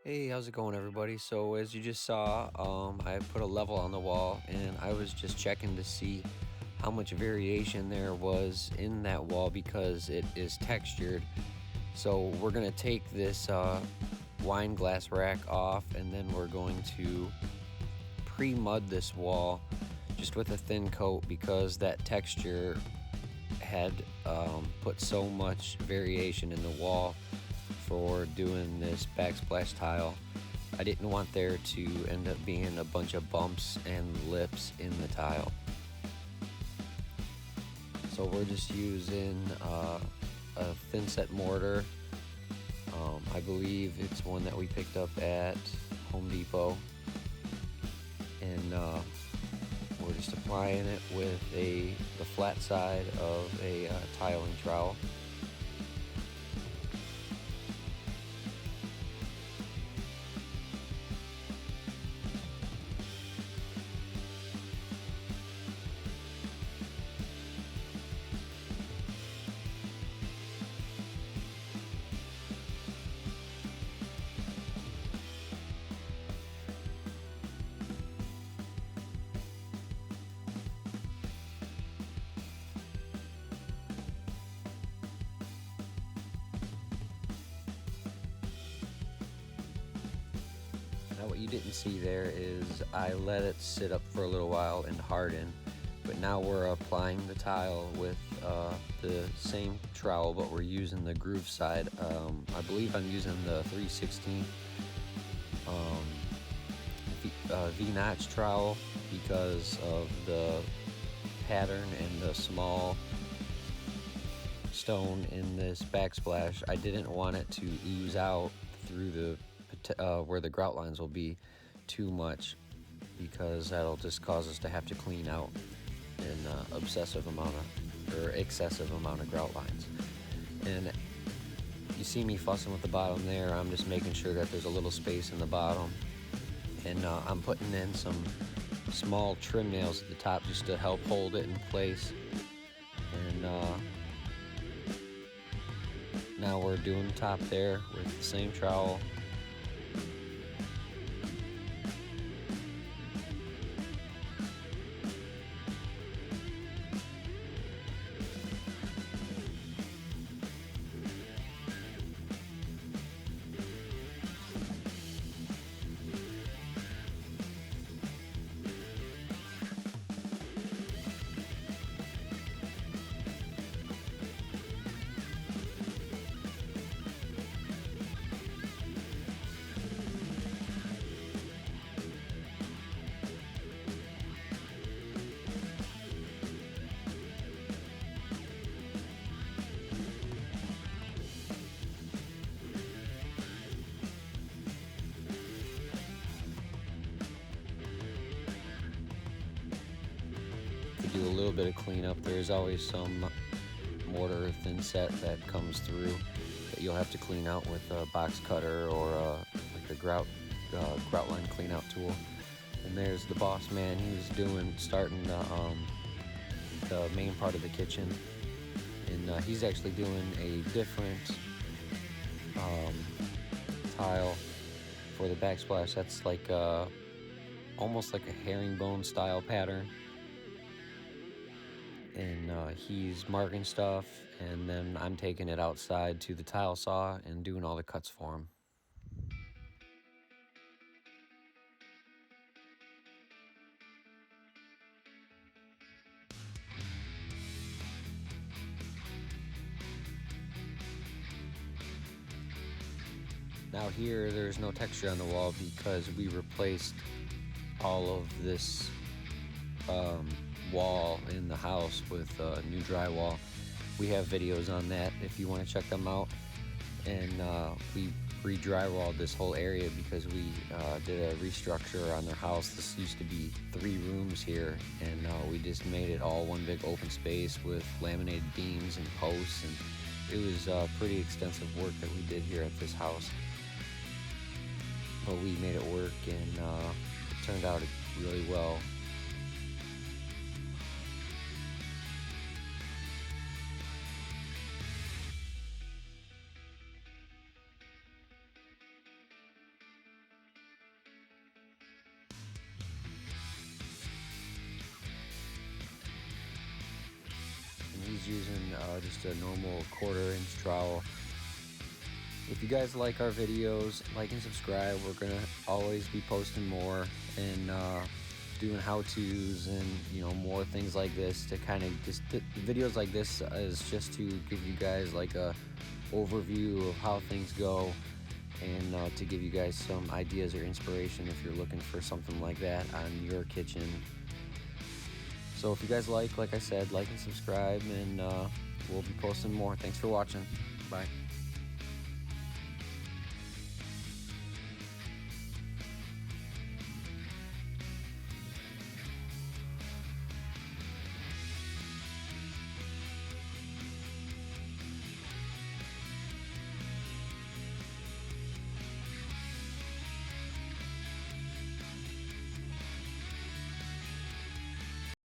Hey, how's it going, everybody? So, as you just saw, I put a level on the wall, and I was just checking to see how much variation there was in that wall because it is textured. So, we're going to take this wine glass rack off, and then we're going to pre-mud this wall just with a thin coat because that texture had put so much variation in the wall for doing this backsplash tile. I didn't want there to end up being a bunch of bumps and lips in the tile. So we're just using a thin set mortar. I believe it's one that we picked up at Home Depot. And we're just applying it with the flat side of a tiling trowel. Now what you didn't see there is I let it sit up for a little while and harden, but now we're applying the tile with the same trowel, but we're using the groove side. I believe I'm using the 3/16 V-notch trowel because of the pattern and the small stone in this backsplash. I didn't want it to ooze out through the where the grout lines will be too much, because that'll just cause us to have to clean out an excessive amount of grout lines. And you see me fussing with the bottom there. I'm just making sure that there's a little space in the bottom, and I'm putting in some small trim nails at the top just to help hold it in place. And now we're doing the top there with the same trowel. Do a little bit of cleanup. There's always some mortar thin set that comes through that you'll have to clean out with a box cutter or like a grout line clean out tool. And there's the boss man. He's starting the main part of the kitchen, and he's actually doing a different tile for the backsplash. That's like almost like a herringbone style pattern. And he's marking stuff, and then I'm taking it outside to the tile saw and doing all the cuts for him. Now here, there's no texture on the wall because we replaced all of this wall in the house with new drywall. We have videos on that if you want to check them out. And we re-drywalled this whole area because we did a restructure on their house. This used to be 3 rooms here, and we just made it all one big open space with laminated beams and posts, and it was pretty extensive work that we did here at this house. But we made it work, and it turned out really well. just a normal 1/4-inch trowel. If you guys like our videos, like and subscribe. We're gonna always be posting more and doing how-tos and more things like this to kind of just videos like this is just to give you guys like a overview of how things go and to give you guys some ideas or inspiration if you're looking for something like that on your kitchen. So if you guys like I said, like and subscribe, and we'll be posting more. Thanks for watching. Bye.